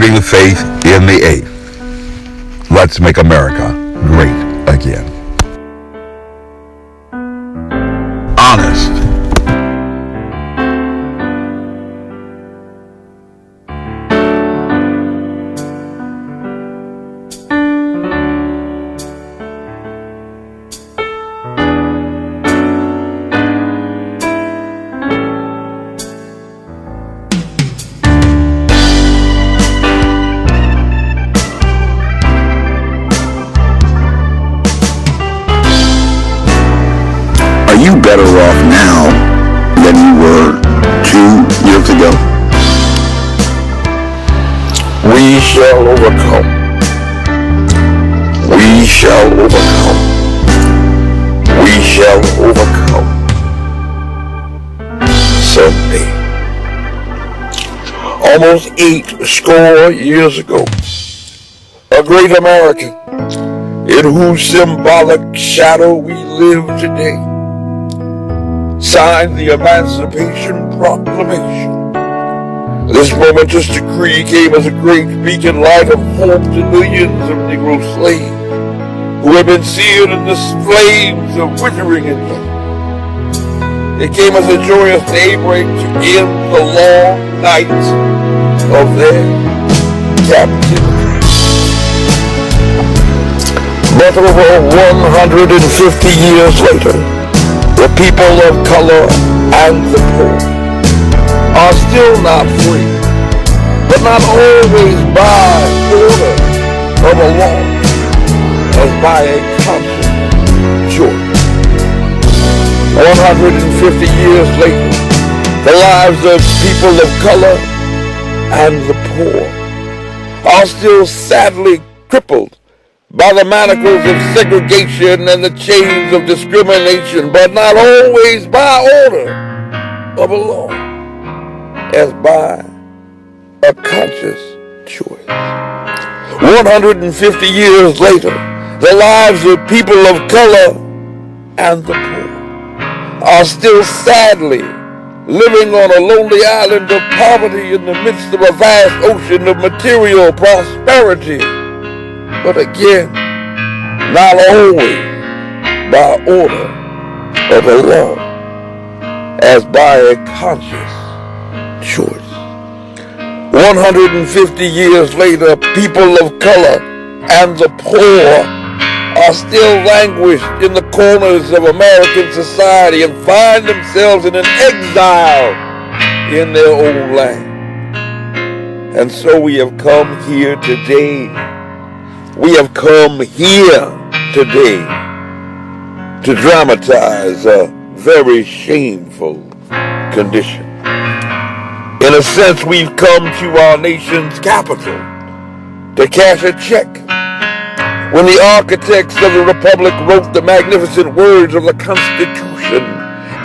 saving the faith in the eighth. Let's make America great again. Honest. Are you better off now than you were 2 years ago? We shall overcome. We shall overcome. We shall overcome. Someday. Almost 80 years ago, a great American, in whose symbolic shadow we live today, signed the Emancipation Proclamation. This momentous decree came as a great beacon light of hope to millions of Negro slaves who had been seared in the flames of withering injustice. It came as a joyous daybreak to end the long nights of their captivity. But over 150 years later, the people of color and the poor are still not free, but not always by order of a law, as by a conscious choice. 150 years later, the lives of people of color and the poor are still sadly crippled by the manacles of segregation and the chains of discrimination, but not always by order of a law, as by a conscious choice. 150 years later, the lives of people of color and the poor are still sadly living on a lonely island of poverty in the midst of a vast ocean of material prosperity. But again, not always by order of the law, as by a conscious choice. 150 years later, people of color and the poor are still languished in the corners of American society and find themselves in an exile in their own land. And so we have come here today. We have come here today to dramatize a very shameful condition. In a sense, we've come to our nation's capital to cash a check. When the architects of the Republic wrote the magnificent words of the Constitution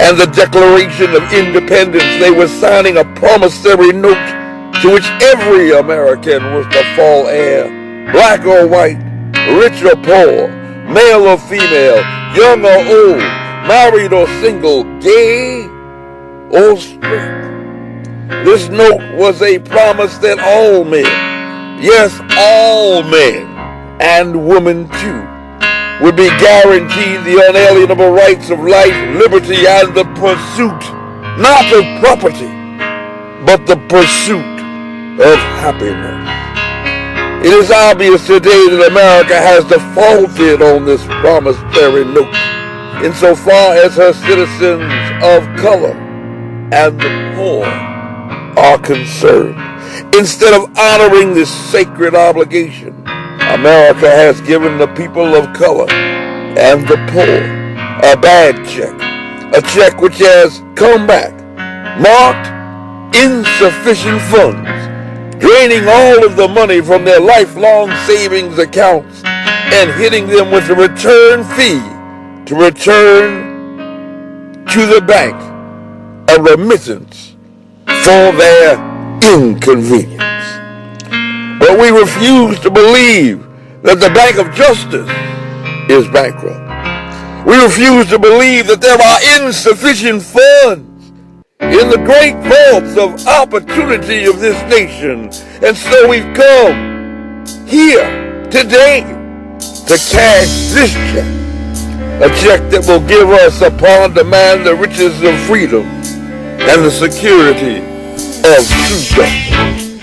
and the Declaration of Independence, they were signing a promissory note to which every American was to fall heir. Black or white, rich or poor, male or female, young or old, married or single, gay or straight. This note was a promise that all men, yes, all men and women too, would be guaranteed the unalienable rights of life, liberty, and the pursuit, not of property, but the pursuit of happiness. It is obvious today that America has defaulted on this promissory note insofar as her citizens of color and the poor are concerned. Instead of honoring this sacred obligation, America has given the people of color and the poor a bad check, a check which has come back marked insufficient funds, draining all of the money from their lifelong savings accounts and hitting them with a return fee to return to the bank a remittance for their inconvenience. But we refuse to believe that the Bank of Justice is bankrupt. We refuse to believe that there are insufficient funds in the great vaults of opportunity of this nation. And so we've come here today to cash this check, a check that will give us upon demand the riches of freedom and the security of true justice.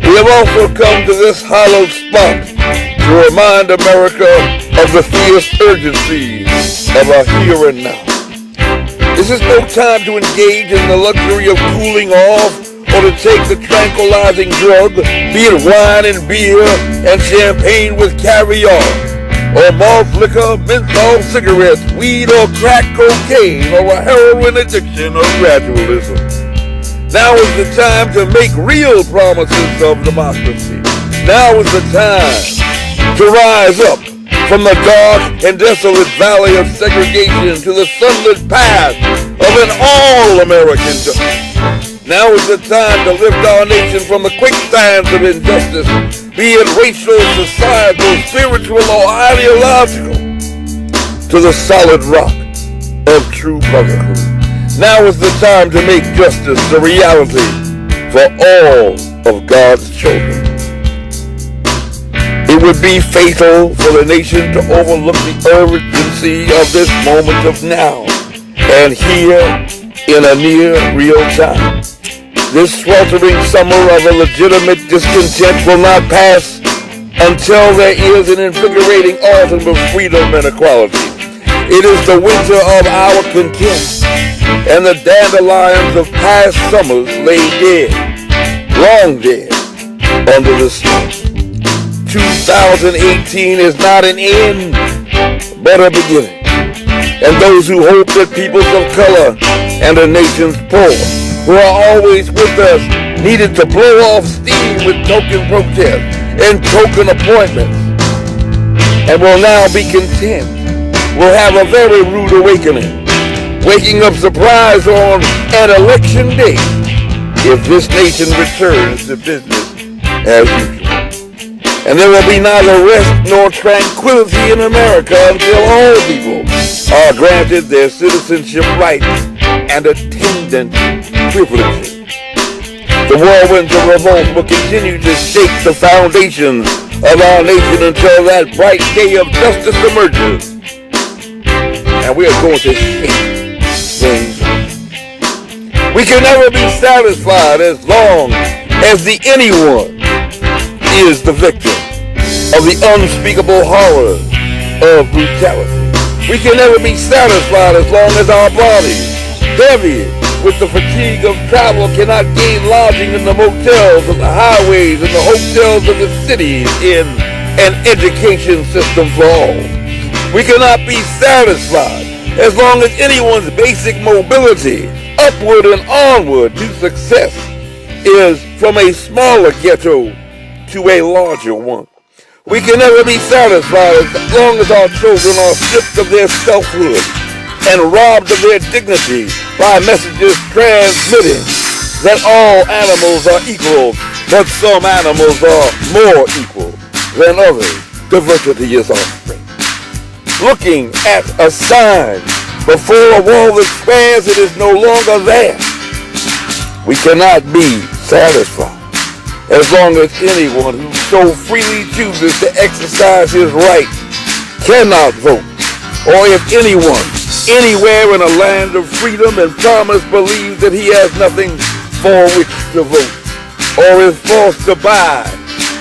We have also come to this hallowed spot to remind America of the fierce urgency of our here and now. This is no time to engage in the luxury of cooling off or to take the tranquilizing drug, be it wine and beer and champagne with caviar, or malt liquor, menthol cigarettes, weed or crack cocaine, or a heroin addiction or gradualism. Now is the time to make real promises of democracy. Now is the time to rise up from the dark and desolate valley of segregation to the sunlit path of an all-American justice. Now is the time to lift our nation from the quicksands of injustice, be it racial, societal, spiritual, or ideological, to the solid rock of true brotherhood. Now is the time to make justice a reality for all of God's children. It would be fatal for the nation to overlook the urgency of this moment of now and here in a near real time. This sweltering summer of a legitimate discontent will not pass until there is an invigorating autumn of freedom and equality. It is the winter of our content, and the dandelions of past summers lay dead, long dead, under the snow. 2018 is not an end, but a beginning. And those who hope that peoples of color and the nation's poor, who are always with us, needed to blow off steam with token protests and token appointments, and will now be content, will have a very rude awakening, waking up surprised on an election day if this nation returns to business as usual. And there will be neither rest nor tranquility in America until all people are granted their citizenship rights and attendant privileges. The whirlwinds of revolt will continue to shake the foundations of our nation until that bright day of justice emerges. And we are going to shake things up. We can never be satisfied as long as the anyone is the victim of the unspeakable horrors of brutality. We can never be satisfied as long as our bodies, heavy with the fatigue of travel, cannot gain lodging in the motels of the highways and the hotels of the cities in an education system for all. We cannot be satisfied as long as anyone's basic mobility upward and onward to success is from a smaller ghetto to a larger one. We can never be satisfied as long as our children are stripped of their selfhood and robbed of their dignity by messages transmitting that all animals are equal, but some animals are more equal than others. Diversity is offspring. Looking at a sign before a wall that spares, it is no longer there. We cannot be satisfied as long as anyone who so freely chooses to exercise his right cannot vote, or if anyone, anywhere in a land of freedom and promise believes that he has nothing for which to vote, or is forced to buy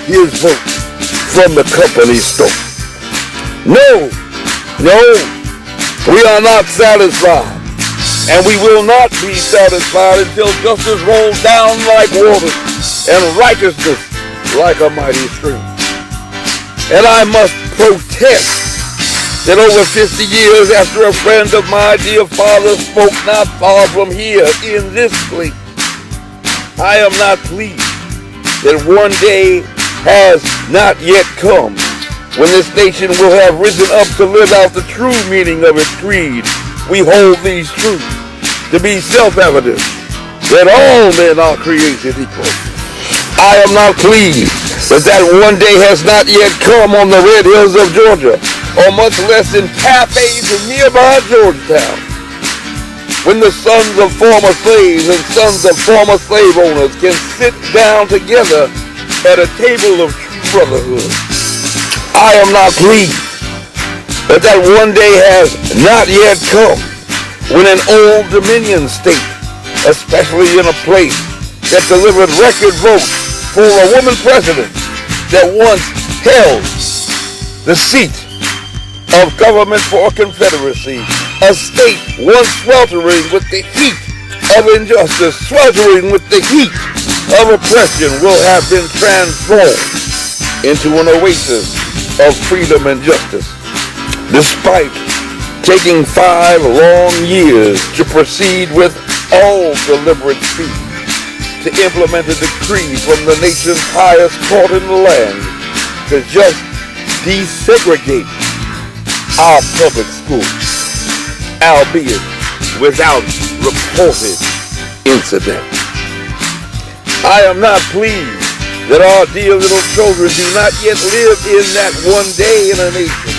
his vote from the company store. No, we are not satisfied, and we will not be satisfied until justice rolls down like water and righteousness like a mighty stream. And I must protest that over 50 years after a friend of my dear father spoke not far from here in this place, I am not pleased that one day has not yet come when this nation will have risen up to live out the true meaning of its creed. We hold these truths to be self-evident, that all men are created equal. I am not pleased that one day has not yet come on the red hills of Georgia, or much less in cafes in nearby Georgetown, when the sons of former slaves and sons of former slave owners can sit down together at a table of true brotherhood. I am not pleased that one day has not yet come when an old Dominion state, especially in a place that delivered record votes for a woman president that once held the seat of government for a confederacy, a state once sweltering with the heat of injustice, sweltering with the heat of oppression, will have been transformed into an oasis of freedom and justice. Despite taking 5 long years to proceed with all deliberate speed to implement a decree from the nation's highest court in the land to just desegregate our public schools, albeit without reported incident. I am not pleased that our dear little children do not yet live in that one day in a nation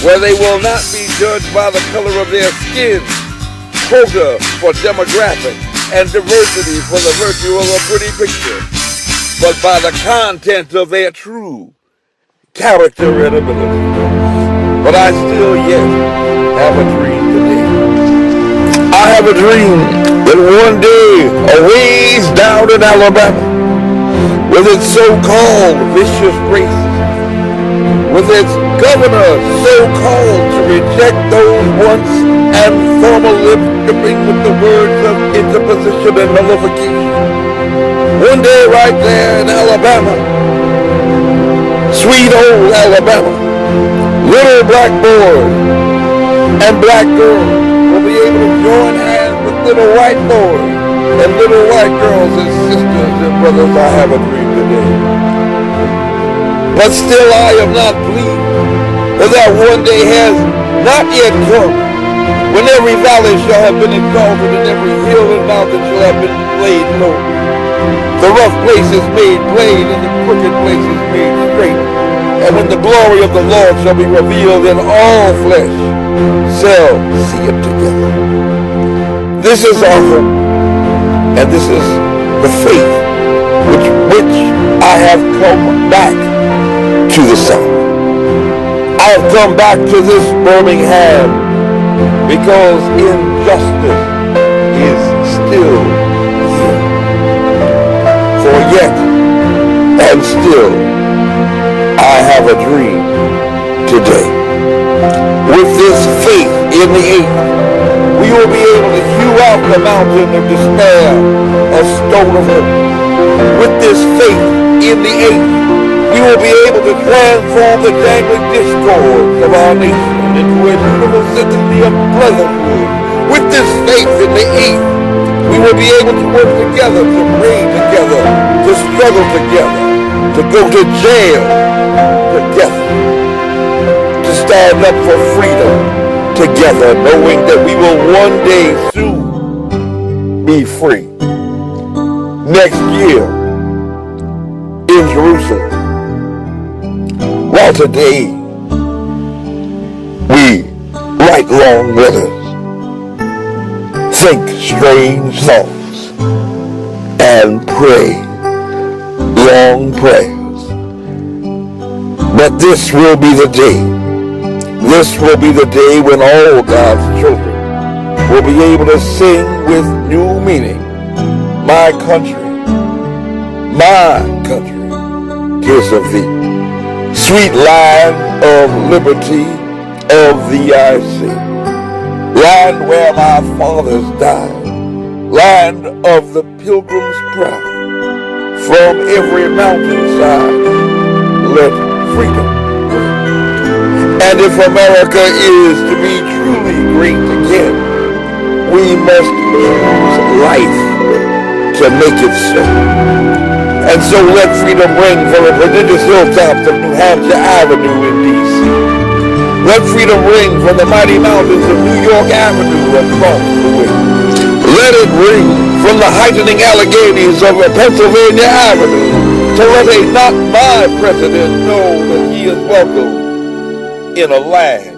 where they will not be judged by the color of their skin, quota for demographic, and diversity for the virtue of a pretty picture, but by the content of their true character and ability. But I still yet have a dream today. I have a dream that one day, a ways down in Alabama, with its so-called vicious racism, with its governor so-called to reject those once and former lip-dripping with the words of interposition and nullification. One day right there in Alabama, sweet old Alabama, little black boys and black girls will be able to join hands with little white boys and little white girls and sisters and brothers. I have a dream today. But still I am not pleased that one day has not yet come when every valley shall have been exalted and every hill and mountain shall have been laid low. The rough places made plain and the crooked places made straight. And when the glory of the Lord shall be revealed and all flesh shall see it together. This is our hope, and this is the faith which I have come back to the South. I have come back to this Birmingham because injustice is still here. For yet and still I have a dream today. With this faith in the eighth, we will be able to hew out the mountain of despair, a stone of hope. With this faith in the eighth, we will be able to transform the dangling discords of our nation into a beautiful symphony of brotherhood. With this faith in the eighth, we will be able to work together, to pray together, to struggle together, to go to jail together, to stand up for freedom together, knowing that we will one day soon be free. Next year in Jerusalem, while today we write long letters, think strange thoughts, and pray long prayers. But this will be the day. This will be the day when all God's children will be able to sing with new meaning. My country, 'tis of thee. Sweet land of liberty, of thee I sing. Land where my fathers died, land of the pilgrim's pride. From every mountainside, let freedom ring. And if America is to be truly great again, we must use life to make it so. And so let freedom ring from the prodigious hilltops of New Hampshire Avenue in D.C. Let freedom ring from the mighty mountains of New York Avenue across the way. Let it ring from the heightening Alleghenies of Pennsylvania Avenue to let a not my president know that he is welcome in a land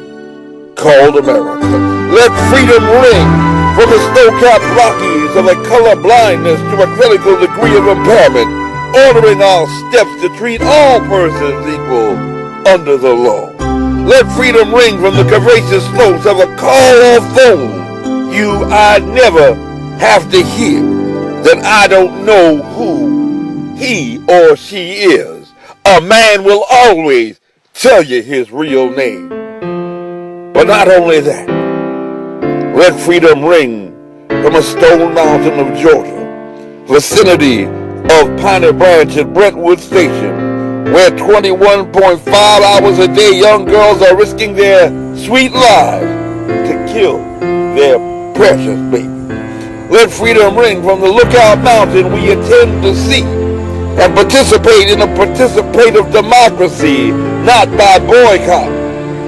called America. Let freedom ring from the snow-capped Rockies of a color blindness to a critical degree of impairment, ordering our steps to treat all persons equal under the law. Let freedom ring from the courageous notes of a call or phone. I never have to hear that I don't know who he or she is. A man will always tell you his real name. But not only that, let freedom ring from a stone mountain of Georgia, vicinity of Piney Branch at Brentwood Station, where 21.5 hours a day young girls are risking their sweet lives to kill their precious baby. Let freedom ring from the Lookout Mountain we intend to see and participate in a participative democracy, not by boycott,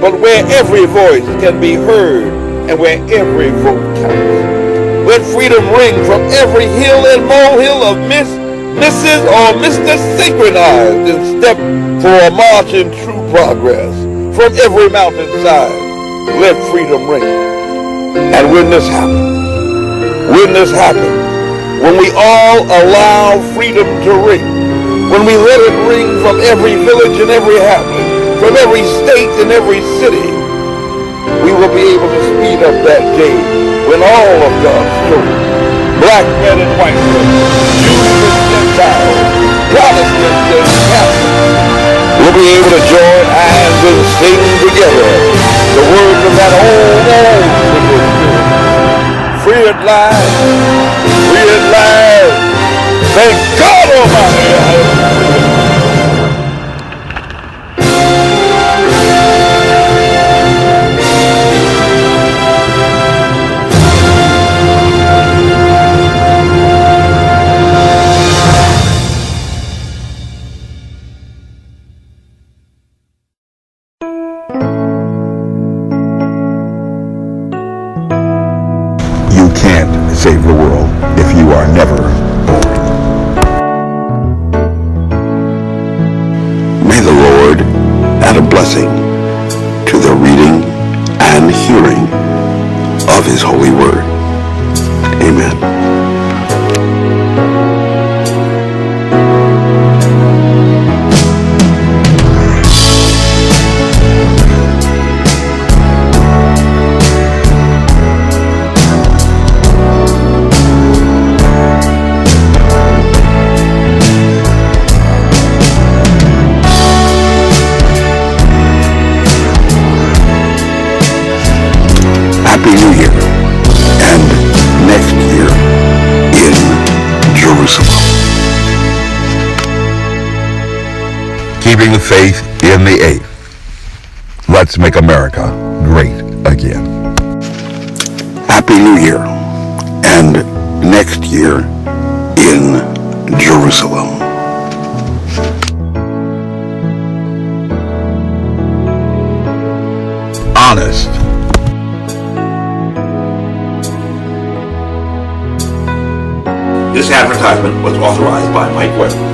but where every voice can be heard and where every vote counts. Let freedom ring from every hill and molehill of Mrs. or Mr. Synchronized in step for a march in true progress. From every mountainside, let freedom ring. And when this happens, when we all allow freedom to ring, when we let it ring from every village and every hamlet, from every state and every city, we will be able to speed up that day when all of God's children, black men and white men, Jews and Gentiles, Protestants and Catholics, will be able to join hands and sing together the words of that old singing spirit. Free at last, free at last, thank God Almighty. You can't save the world if you are never born. May the Lord add a blessing to the reading and hearing of His holy word. Amen. Happy New Year, and next year in Jerusalem. Keeping the faith in the eighth. Let's make America great again. Happy New Year, and next year in Jerusalem. Honest. This advertisement was authorized by Mike Webb.